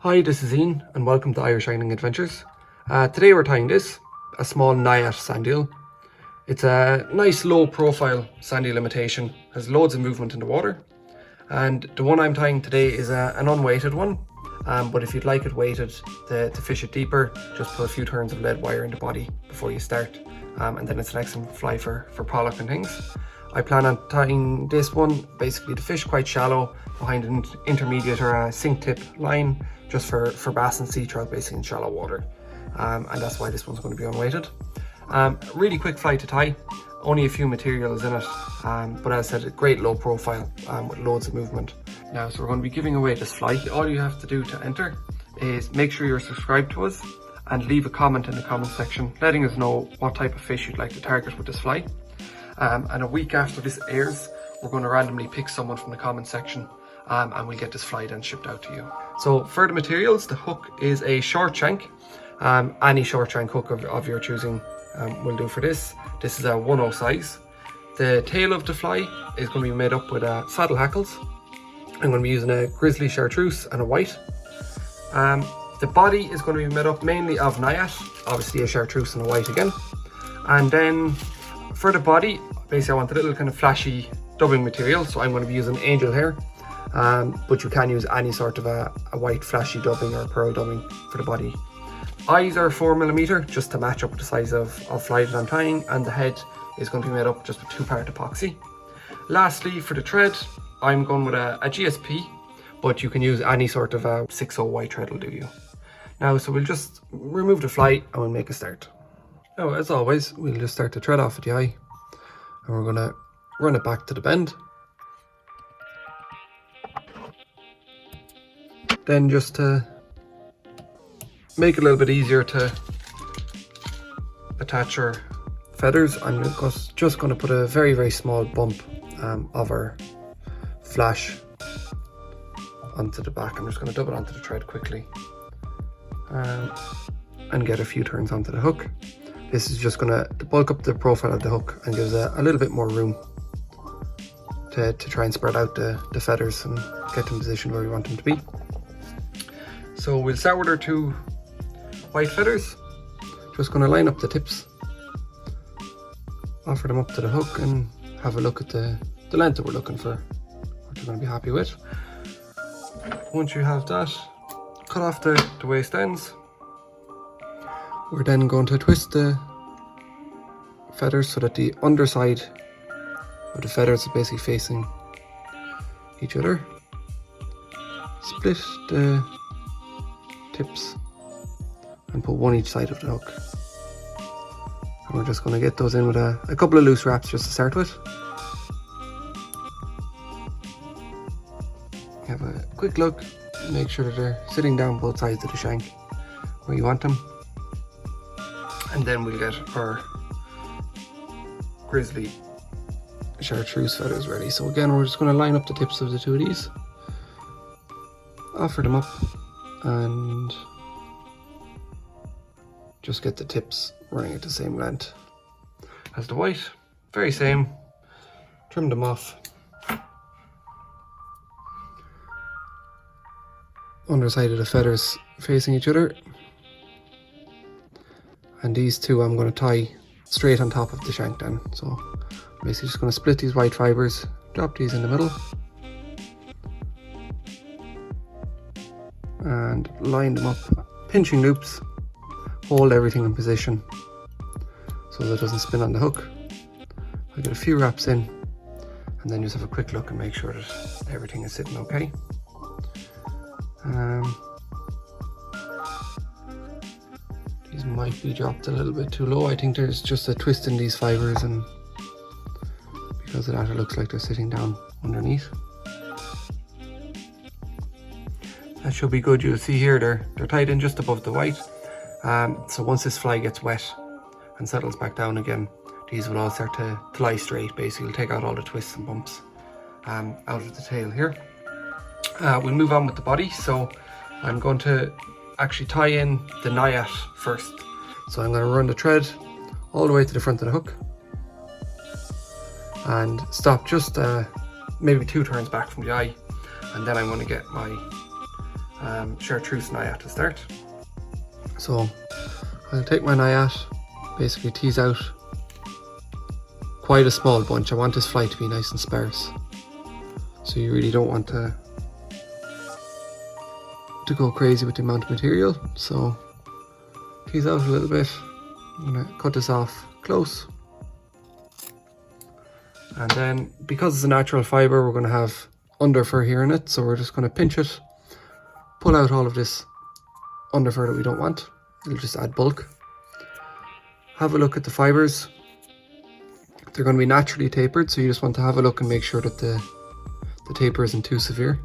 Hi, this is Ian and welcome to Irish Angling Adventures. Today we're tying this, a small Nayat Sandeel. It's a nice low profile sandeel imitation, has loads of movement in the water. And the one I'm tying today is an unweighted one, but if you'd like it weighted to fish it deeper, just put a few turns of lead wire in the body before you start. And then it's an excellent fly for pollock and things. I plan on tying this one basically to fish quite shallow behind an intermediate or a sink tip line, just for bass and sea trout, basically in shallow water. And that's why this one's going to be unweighted. Really quick fly to tie, only a few materials in it, but as I said, a great low profile with loads of movement. Now, so we're going to be giving away this fly. All you have to do to enter is make sure you're subscribed to us and leave a comment in the comment section letting us know what type of fish you'd like to target with this fly. And a week after this airs, we're going to randomly pick someone from the comment section and we'll get this fly then shipped out to you. So for the materials, the hook is a short shank. Any short shank hook of your choosing will do for this. This is a 1/0 size. The tail of the fly is going to be made up with saddle hackles. I'm going to be using a Grizzly Chartreuse and a white. The body is going to be made up mainly of Nayat, obviously a Chartreuse and a white again. And then for the body, basically I want a little kind of flashy dubbing material, so I'm going to be using angel hair. But you can use any sort of a white flashy dubbing or pearl dubbing for the body. Eyes are 4mm, just to match up with the size of fly that I'm tying, and the head is going to be made up just with 2-part epoxy. Lastly, for the thread, I'm going with a GSP, but you can use any sort of a 6/0 white thread will do you. Now, so we'll just remove the fly and we'll make a start. Now, as always, we'll just start the thread off at the eye, and we're going to run it back to the bend. Then just to make it a little bit easier to attach our feathers, I'm just going to put a very, very small bump of our flash onto the back. I'm just going to dub it onto the thread quickly and get a few turns onto the hook. This is just going to bulk up the profile of the hook and gives a little bit more room to try and spread out the feathers and get them in position where we want them to be. So we'll start with our 2 white feathers. Just going to line up the tips, offer them up to the hook, and have a look at the length that we're looking for, what you're going to be happy with. Once you have that, cut off the waist ends. We're then going to twist the feathers so that the underside of the feathers is basically facing each other. Split the tips and put one each side of the hook. And we're just going to get those in with a couple of loose wraps just to start with. Have a quick look, make sure that they're sitting down both sides of the shank where you want them. And then we'll get our Grizzly Chartreuse feathers ready. So again, we're just going to line up the tips of the 2 of these, offer them up, and just get the tips running at the same length as the white. Very same. Trim them off. Underside of the feathers facing each other. And these 2 I'm going to tie straight on top of the shank then. So basically just going to split these white fibres, drop these in the middle, and line them up. Pinching loops, hold everything in position so that it doesn't spin on the hook. I'll get a few wraps in and then just have a quick look and make sure that everything is sitting okay. These might be dropped a little bit too low. I think there's just a twist in these fibres, and because of that it looks like they're sitting down underneath. That should be good. You'll see here they're tied in just above the white. So once this fly gets wet and settles back down again, these will all start to lie straight. Basically, we'll take out all the twists and bumps out of the tail here. We'll move on with the body. So I'm going to actually tie in the Nayat first. So I'm going to run the thread all the way to the front of the hook and stop just maybe 2 turns back from the eye, and then I'm going to get my Chartreuse Nayat to start. So I'll take my Nayat, basically tease out quite a small bunch. I want this fly to be nice and sparse, so you really don't want to go crazy with the amount of material. So tease out a little bit. I'm going to cut this off close, and then because it's a natural fibre, we're going to have under fur here in it, so we're just going to pinch it, pull out all of this under fur that we don't want. It'll just add bulk. Have a look at the fibres. They're going to be naturally tapered, so you just want to have a look and make sure that the taper isn't too severe.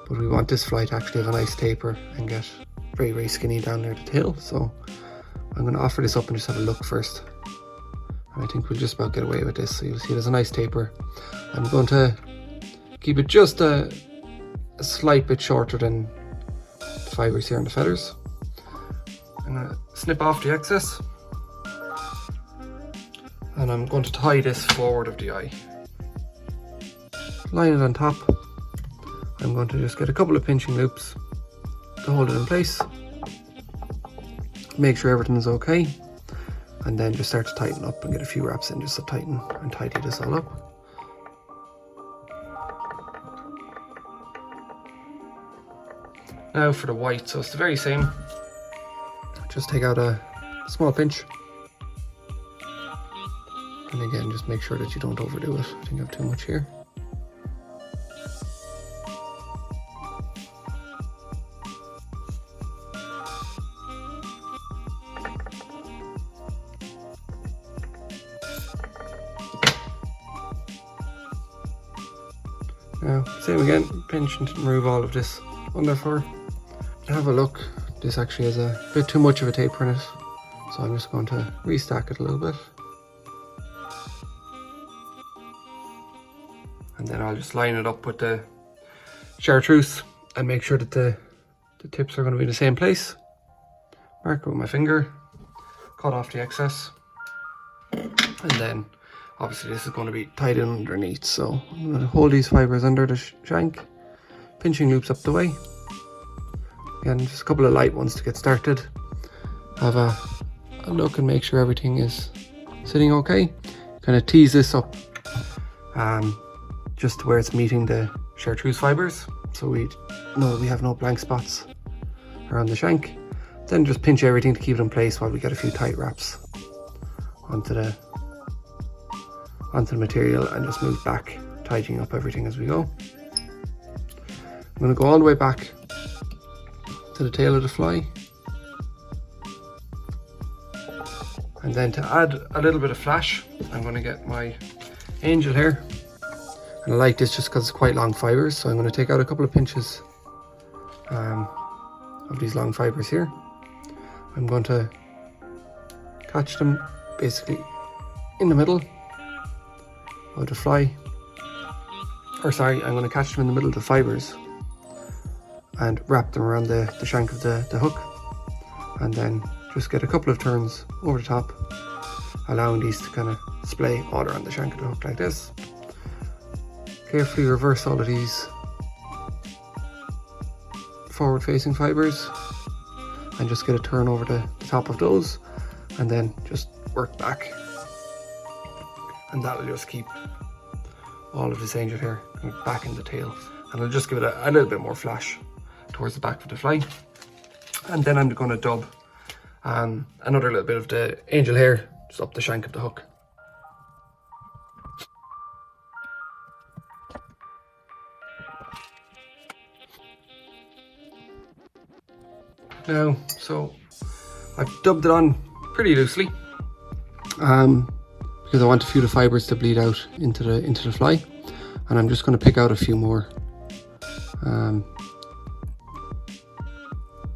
But we want this fly to actually have a nice taper and get very, very skinny down near the tail. So I'm going to offer this up and just have a look first. And I think we'll just about get away with this. So you'll see there's a nice taper. I'm going to keep it just a slight bit shorter than the fibres here on the feathers. I'm going to snip off the excess. And I'm going to tie this forward of the eye. Line it on top. I'm going to just get a couple of pinching loops to hold it in place. Make sure everything's okay. And then just start to tighten up and get a few wraps in just to tighten and tidy this all up. Now for the white, so it's the very same. Just take out a small pinch. And again, just make sure that you don't overdo it. I think I have too much here. Now, same again, pinch and remove all of this under fur. Have a look. This actually has a bit too much of a taper in it, so I'm just going to restack it a little bit. And then I'll just line it up with the Chartreuse and make sure that the tips are going to be in the same place. Mark it with my finger, cut off the excess, and then obviously this is going to be tied in underneath. So I'm going to hold these fibres under the shank, pinching loops up the way. Again, just a couple of light ones to get started. Have a look and make sure everything is sitting okay. Kind of tease this up just to where it's meeting the Chartreuse fibres, so we know we have no blank spots around the shank. Then just pinch everything to keep it in place while we get a few tight wraps onto the material, and just move back, tidying up everything as we go. I'm going to go all the way back to the tail of the fly, and then to add a little bit of flash, I'm going to get my angel hair. And I like this just because it's quite long fibres, so I'm going to take out a couple of pinches of these long fibres here. I'm going to catch them basically in the middle of the fly, or sorry, I'm going to catch them in the middle of the fibres and wrap them around the shank of the hook, and then just get a couple of turns over the top, allowing these to kind of splay all around the shank of the hook like this. Carefully reverse all of these forward facing fibres and just get a turn over the top of those, and then just work back, and that will just keep all of this angel hair back in the tail, and it'll just give it a little bit more flash towards the back of the fly. And then I'm going to dub another little bit of the angel hair just up the shank of the hook. Now, so I've dubbed it on pretty loosely because I want a few of the fibres to bleed out into the fly, and I'm just going to pick out a few more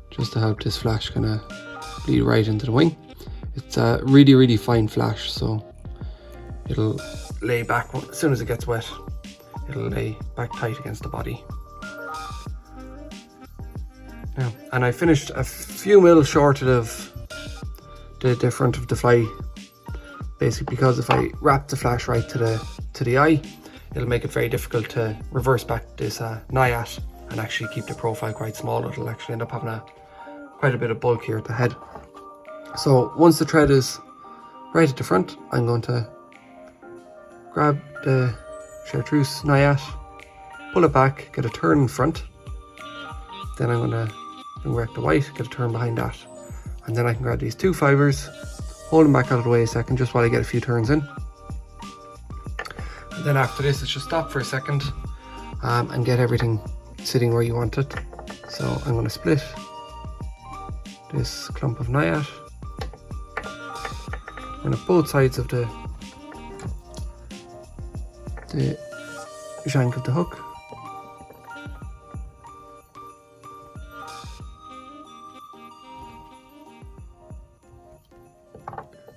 just to help this flash kind of bleed right into the wing. It's a really fine flash, so it'll lay back as soon as it gets wet. It'll lay back tight against the body. Now, and I finished a few mil short of the front of the fly, basically because if I wrap the flash right to the eye, it'll make it very difficult to reverse back this Nayat and actually keep the profile quite small. It'll actually end up having quite a bit of bulk here at the head. So once the thread is right at the front, I'm going to grab the Chartreuse Nayat, pull it back, get a turn in front. Then I'm going to bring back the white, get a turn behind that. And then I can grab these 2 fibres, hold them back out of the way a second just while I get a few turns in. And then after this, it's just stop for a second and get everything sitting where you want it. So I'm going to split this clump of Nayat. I'm going to both sides of the shank of the hook.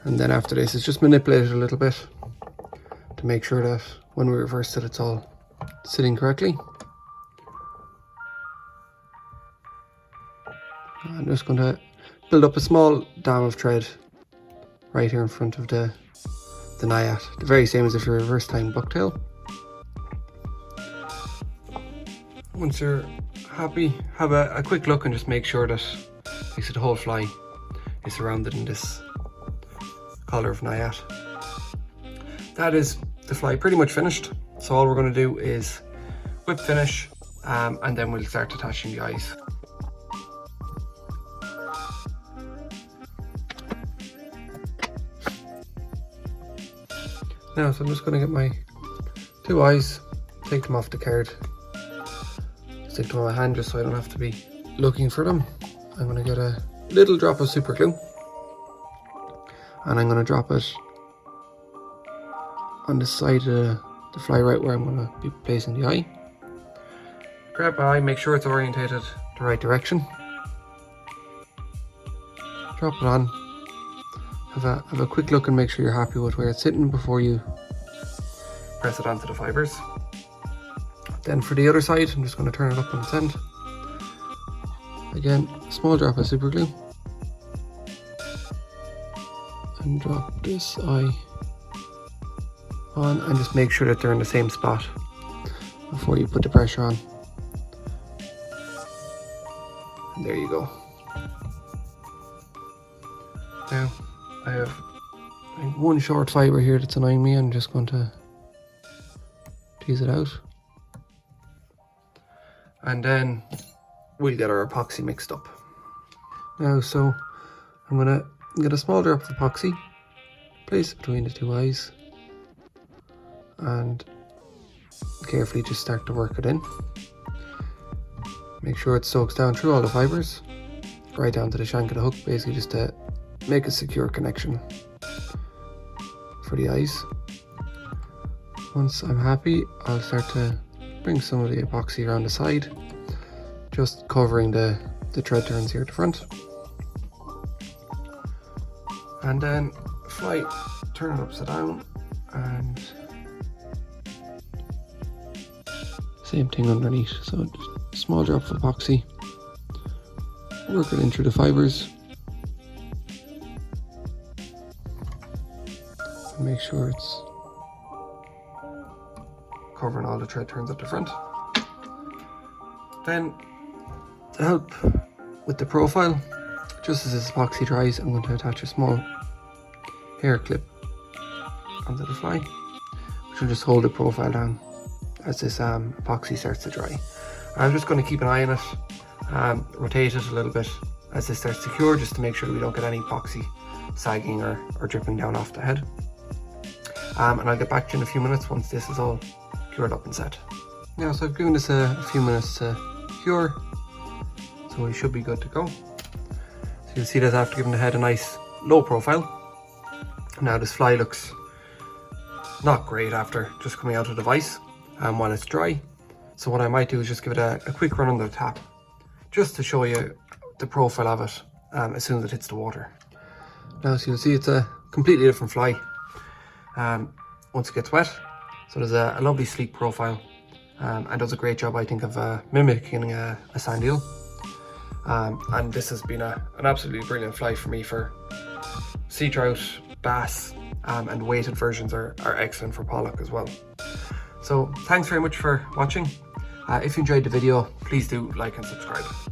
And then after this, it's just manipulate it a little bit to make sure that when we reverse it, it's all sitting correctly. I'm just going to build up a small dam of thread right here in front of the Nayat, the very same as if you're reverse tying bucktail. Once you're happy, have a quick look and just make sure that the whole fly is surrounded in this collar of Nayat. That is the fly pretty much finished. So all we're going to do is whip finish and then we'll start attaching the eyes. Now, so I'm just going to get my 2 eyes, take them off the card, stick them on my hand just so I don't have to be looking for them. I'm going to get a little drop of super glue and I'm going to drop it on the side of the fly right where I'm going to be placing the eye. Grab my eye, make sure it's orientated the right direction. Drop it on. Have a quick look and make sure you're happy with where it's sitting before you press it onto the fibres. Then for the other side, I'm just going to turn it up on its end. Again, a small drop of super glue. And drop this eye on and just make sure that they're in the same spot before you put the pressure on. And there you go. Now, I have one short fibre here that's annoying me. I'm just going to tease it out. And then we'll get our epoxy mixed up. Now, so I'm going to get a small drop of epoxy, place it between the 2 eyes, and carefully just start to work it in. Make sure it soaks down through all the fibres, right down to the shank of the hook, basically just to make a secure connection for the eyes. Once I'm happy, I'll start to bring some of the epoxy around the side, just covering the thread turns here at the front. And then fly, turn it upside down, and same thing underneath. So just a small drop of epoxy, work it in through the fibres. Make sure it's covering all the thread turns at the front. Then, to help with the profile, just as this epoxy dries, I'm going to attach a small hair clip onto the fly, which will just hold the profile down as this epoxy starts to dry. I'm just going to keep an eye on it, rotate it a little bit as this starts to cure, just to make sure that we don't get any epoxy sagging or dripping down off the head. And I'll get back to you in a few minutes once this is all cured up and set. Now, so I've given this a few minutes to cure, so we should be good to go. So you'll see that after giving the head a nice low profile. Now this fly looks not great after just coming out of the vise while it's dry. So what I might do is just give it a quick run under the tap, just to show you the profile of it as soon as it hits the water. Now, so you'll see it's a completely different fly once it gets wet. So there's a lovely sleek profile and does a great job, I think, of mimicking a sandeel. And this has been an absolutely brilliant fly for me for sea trout, bass, and weighted versions are excellent for pollock as well. So thanks very much for watching. If you enjoyed the video, please do like and subscribe.